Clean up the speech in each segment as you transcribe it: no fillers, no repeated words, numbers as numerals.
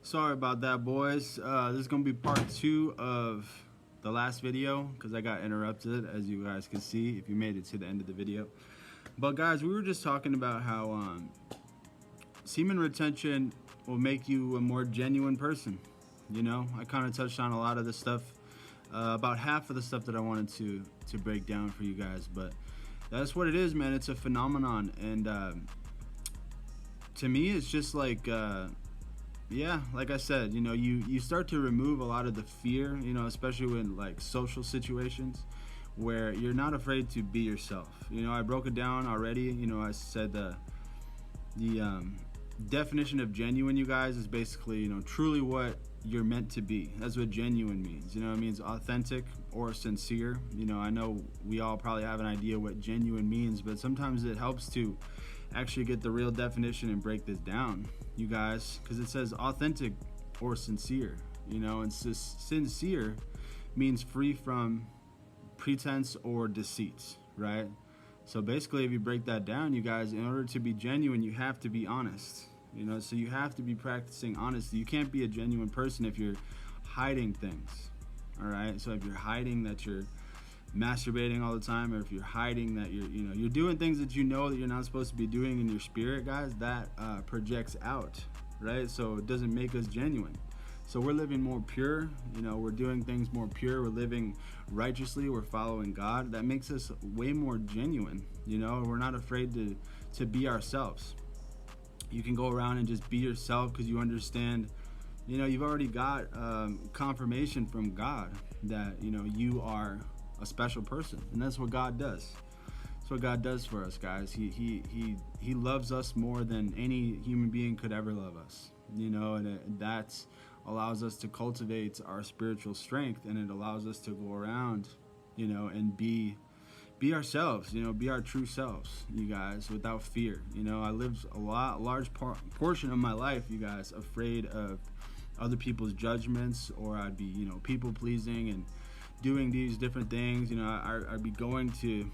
Sorry about that, boys. This is gonna be part two of the last video because I got interrupted, as you guys can see if you made it to the end of the video. But guys, we were just talking about how semen retention will make you a more genuine person. You know, I kind of touched on a lot of the stuff, about half of the stuff that I wanted to break down for you guys. But that's what it is, man. It's a phenomenon, and to me, it's just like. Yeah, like I said, you know, you start to remove a lot of the fear, you know, especially when like social situations where you're not afraid to be yourself. You know, I broke it down already. You know, I said the definition of genuine, you guys, is basically, you know, truly what you're meant to be. That's what genuine means. You know, it means authentic or sincere. You know, I know we all probably have an idea what genuine means, but sometimes it helps to actually get the real definition and break this down, you guys, because it says authentic or sincere, you know, and sincere means free from pretense or deceits, right? So basically, if you break that down, you guys, in order to be genuine, you have to be honest, you know, so you have to be practicing honesty. You can't be a genuine person if you're hiding things, all right? So if you're hiding that you're masturbating all the time, or if you're hiding that you're doing things that you know that you're not supposed to be doing in your spirit, guys, that projects out, right? So it doesn't make us genuine. So we're living more pure, you know, we're doing things more pure, we're living righteously, we're following God. That makes us way more genuine, you know. We're not afraid to be ourselves. You can go around and just be yourself because you understand, you know, you've already got confirmation from God that, you know, you are a special person, and that's what God does. That's what God does for us, guys. He loves us more than any human being could ever love us, you know, and that allows us to cultivate our spiritual strength, and it allows us to go around, you know, and be ourselves, you know, be our true selves, you guys, without fear. You know, I lived a large portion of my life, you guys, afraid of other people's judgments, or I'd be, you know, people pleasing and doing these different things. You know, I'd be going to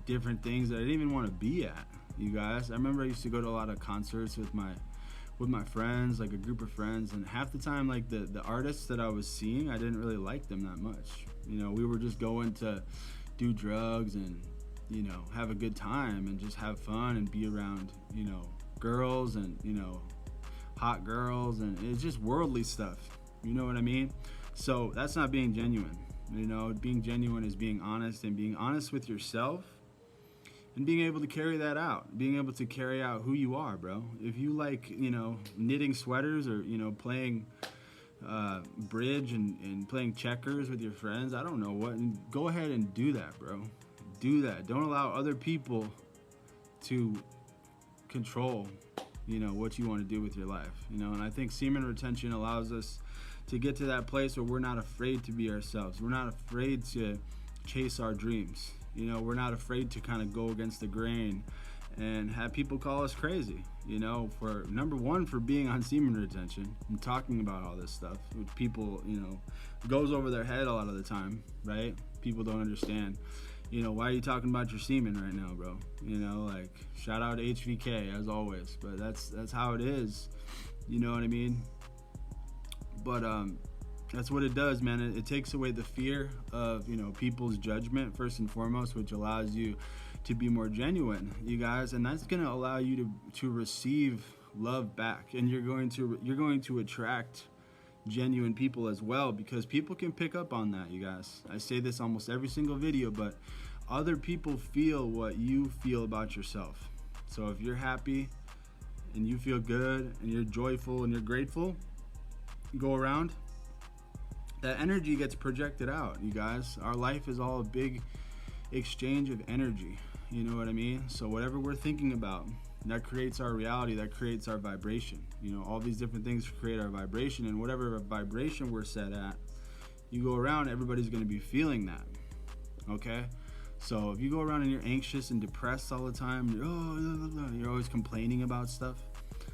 different things that I didn't even want to be at, you guys. I remember I used to go to a lot of concerts with my friends, like a group of friends, and half the time, like the artists that I was seeing, I didn't really like them that much. You know, we were just going to do drugs and, you know, have a good time and just have fun and be around, you know, girls and, you know, hot girls, and it's just worldly stuff, you know what I mean? So that's not being genuine. You know, being genuine is being honest, and being honest with yourself, and being able to carry that out, being able to carry out who you are, bro. If you like, you know, knitting sweaters, or, you know, playing bridge and playing checkers with your friends, I don't know what, and go ahead and do that, bro. Do that. Don't allow other people to control, you know, what you want to do with your life, you know. And I think semen retention allows us to get to that place where we're not afraid to be ourselves. We're not afraid to chase our dreams. You know, we're not afraid to kind of go against the grain and have people call us crazy, you know, for number one, for being on semen retention and talking about all this stuff, which people, you know, goes over their head a lot of the time, right? People don't understand, you know, why are you talking about your semen right now, bro? You know, like, shout out to HVK as always, but that's how it is, you know what I mean? But that's what it does, man. It takes away the fear of, you know, people's judgment first and foremost, which allows you to be more genuine, you guys, and that's going to allow you to receive love back, and you're going to attract genuine people as well, because people can pick up on that, you guys. I say this almost every single video, but other people feel what you feel about yourself. So if you're happy and you feel good and you're joyful and you're grateful, go around, that energy gets projected out, you guys. Our life is all a big exchange of energy, you know what I mean? So whatever we're thinking about, that creates our reality, that creates our vibration. You know, all these different things create our vibration, and whatever vibration we're set at, you go around, everybody's going to be feeling that, okay? So if you go around and you're anxious and depressed all the time, you're always complaining about stuff,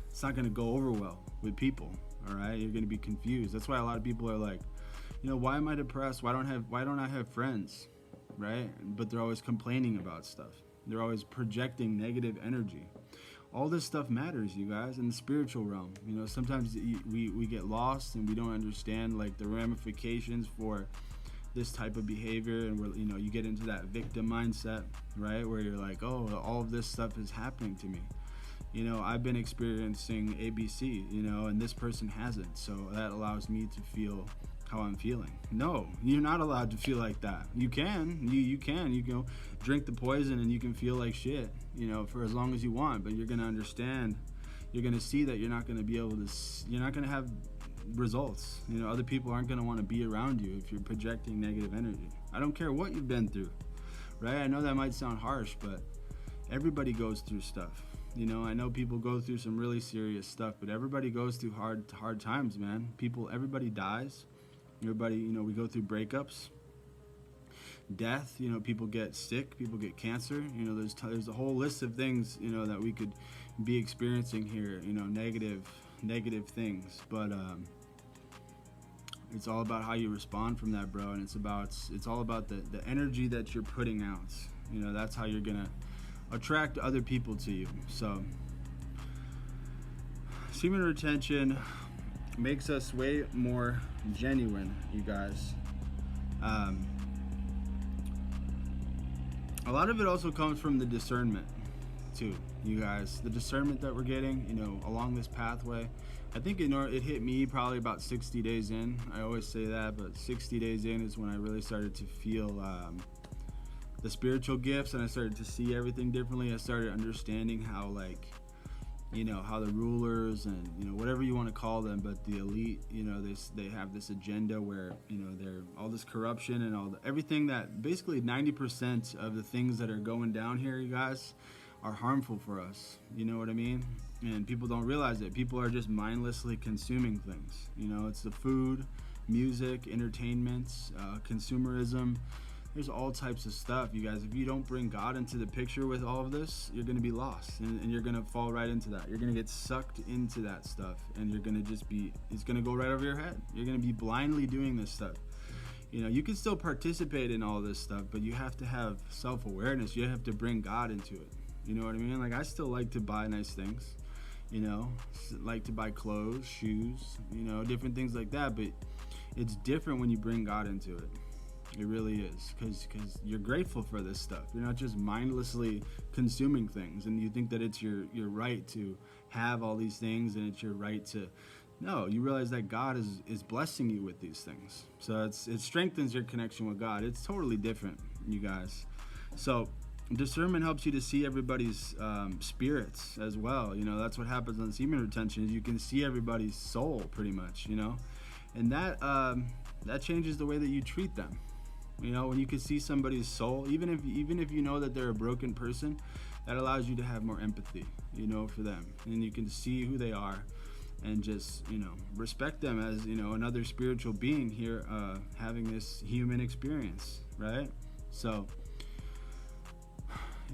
it's not going to go over well with people, all right? You're going to be confused. That's why a lot of people are like, you know, why am I depressed? Why don't I have friends, right? But they're always complaining about stuff. They're always projecting negative energy. All this stuff matters, you guys, in the spiritual realm. You know, sometimes we get lost and we don't understand like the ramifications for this type of behavior, and we're, you know, you get into that victim mindset, right, where you're like, oh, all of this stuff is happening to me. You know, I've been experiencing ABC, you know, and this person hasn't, so that allows me to feel how I'm feeling. No, you're not allowed to feel like that. You can, you can drink the poison and you can feel like shit, you know, for as long as you want, but you're going to understand, you're going to see that you're not going to be able to, you're not going to have results. You know, other people aren't going to want to be around you if you're projecting negative energy. I don't care what you've been through, right? I know that might sound harsh, but everybody goes through stuff. You know, I know people go through some really serious stuff, but everybody goes through hard times, man. Everybody dies. Everybody, you know, we go through breakups, death, you know, people get sick, people get cancer. You know, there's a whole list of things, you know, that we could be experiencing here, you know, negative things, but it's all about how you respond from that, bro, and it's all about the energy that you're putting out. You know, that's how you're gonna attract other people to you. So semen retention makes us way more genuine, you guys. A lot of it also comes from the discernment too, you guys. The discernment that we're getting, you know, along this pathway. I think it hit me probably about 60 days in. I always say that, but 60 days in is when I really started to feel the spiritual gifts, and I started to see everything differently. I started understanding how, like, you know, how the rulers and, you know, whatever you want to call them, but the elite, you know, they have this agenda where, you know, they're all this corruption and everything that basically 90% of the things that are going down here, you guys, are harmful for us. You know what I mean? And people don't realize it. People are just mindlessly consuming things. You know, it's the food, music, entertainment, consumerism. There's all types of stuff, you guys. If you don't bring God into the picture with all of this, you're going to be lost, and you're going to fall right into that. You're going to get sucked into that stuff, and you're going to just be, it's going to go right over your head. You're going to be blindly doing this stuff. You know, you can still participate in all this stuff, but you have to have self-awareness. You have to bring God into it. You know what I mean? Like, I still like to buy nice things, you know, like to buy clothes, shoes, you know, different things like that, but it's different when you bring God into it. It really is, because you're grateful for this stuff. You're not just mindlessly consuming things, and you think that it's your right to have all these things, and it's your right to. No, you realize that God is blessing you with these things. So it strengthens your connection with God. It's totally different, you guys. So discernment helps you to see everybody's spirits as well. You know, that's what happens on semen retention, is you can see everybody's soul pretty much, you know, and that changes the way that you treat them. You know, when you can see somebody's soul, even if you know that they're a broken person, that allows you to have more empathy, you know, for them. And you can see who they are and just, you know, respect them as, you know, another spiritual being here, having this human experience, right? So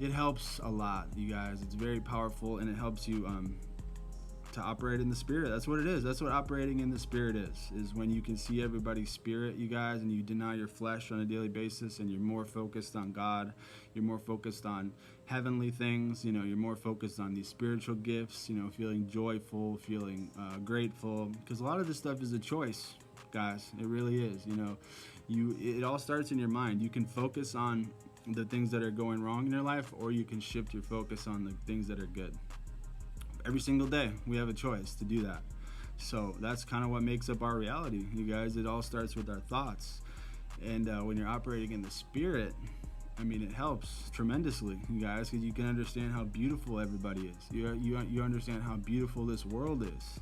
it helps a lot, you guys. It's very powerful, and it helps you to operate in the spirit. That's what it is. That's what operating in the spirit is when you can see everybody's spirit, you guys, and you deny your flesh on a daily basis, and you're more focused on God. You're more focused on heavenly things. You know, you're more focused on these spiritual gifts, you know, feeling joyful, feeling grateful, because a lot of this stuff is a choice, guys. It really is. You know, it all starts in your mind. You can focus on the things that are going wrong in your life, or you can shift your focus on the things that are good. Every single day we have a choice to do that. So that's kind of what makes up our reality, you guys. It all starts with our thoughts, and when you're operating in the spirit, I mean, it helps tremendously, you guys, because you can understand how beautiful everybody is. You understand how beautiful this world is.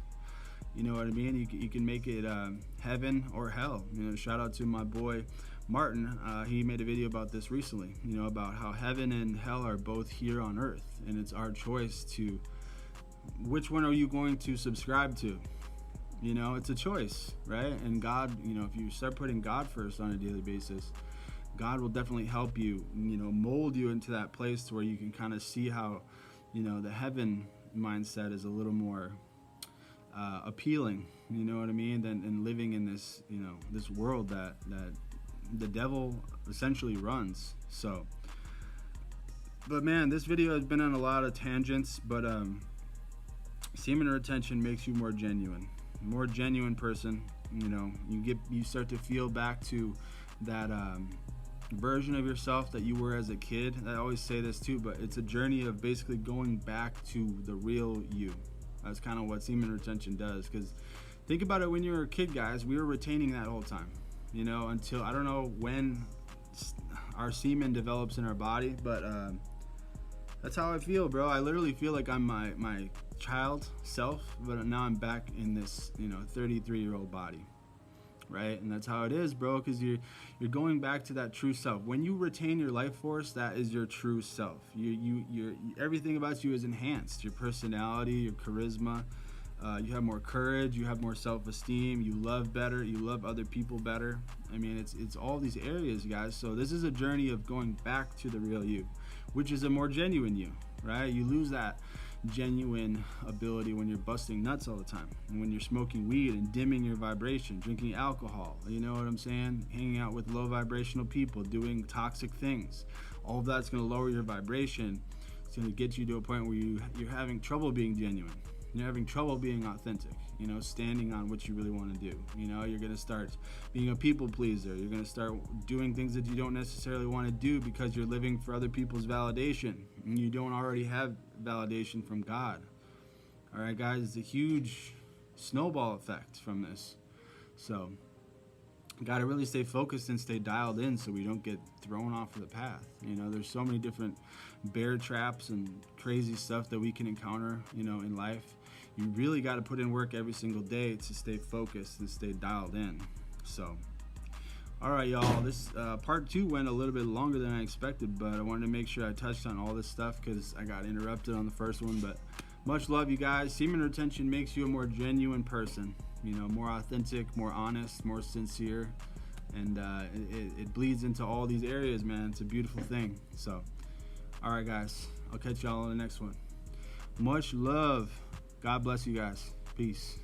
You know what I mean? You can make it heaven or hell. You know, shout out to my boy Martin. He made a video about this recently, you know, about how heaven and hell are both here on earth, and it's our choice to which one are you going to subscribe to. You know, it's a choice, right? And God, you know, if you start putting God first on a daily basis, God will definitely help you, you know, mold you into that place to where you can kind of see how, you know, the heaven mindset is a little more appealing, you know what I mean, than living in this, you know, this world that the devil essentially runs. So But man, this video has been on a lot of tangents, but semen retention makes you more genuine person. You know, you start to feel back to that version of yourself that you were as a kid. I always say this too, but it's a journey of basically going back to the real you. That's kind of what semen retention does. Because think about it, when you were a kid, guys, we were retaining that whole time, you know, until I don't know when our semen develops in our body, but that's how I feel, bro. I literally feel like I'm my child self, but now I'm back in this, you know, 33-year-old body, right? And that's how it is, bro, because you're going back to that true self. When you retain your life force, that is your true self. You're everything about you is enhanced. Your personality, your charisma, you have more courage, you have more self-esteem, you love better, you love other people better. I mean, it's all these areas, guys. So this is a journey of going back to the real you, which is a more genuine you, right? You lose that genuine ability when you're busting nuts all the time, and when you're smoking weed and dimming your vibration, drinking alcohol, you know what I'm saying, hanging out with low vibrational people, doing toxic things. All of that's going to lower your vibration. It's going to get you to a point where you're having trouble being genuine. You're having trouble being authentic, you know, standing on what you really want to do. You know, you're going to start being a people pleaser. You're going to start doing things that you don't necessarily want to do because you're living for other people's validation, and you don't already have validation from God. All right, guys, it's a huge snowball effect from this. So got to really stay focused and stay dialed in so we don't get thrown off of the path. You know, there's so many different bear traps and crazy stuff that we can encounter, you know, in life. You really got to put in work every single day to stay focused and stay dialed in. So, all right, y'all, this part 2 went a little bit longer than I expected, but I wanted to make sure I touched on all this stuff because I got interrupted on the first one. But much love, you guys. Semen retention makes you a more genuine person, you know, more authentic, more honest, more sincere, and it bleeds into all these areas, man. It's a beautiful thing. So, all right, guys, I'll catch y'all on the next one. Much love. God bless you guys. Peace.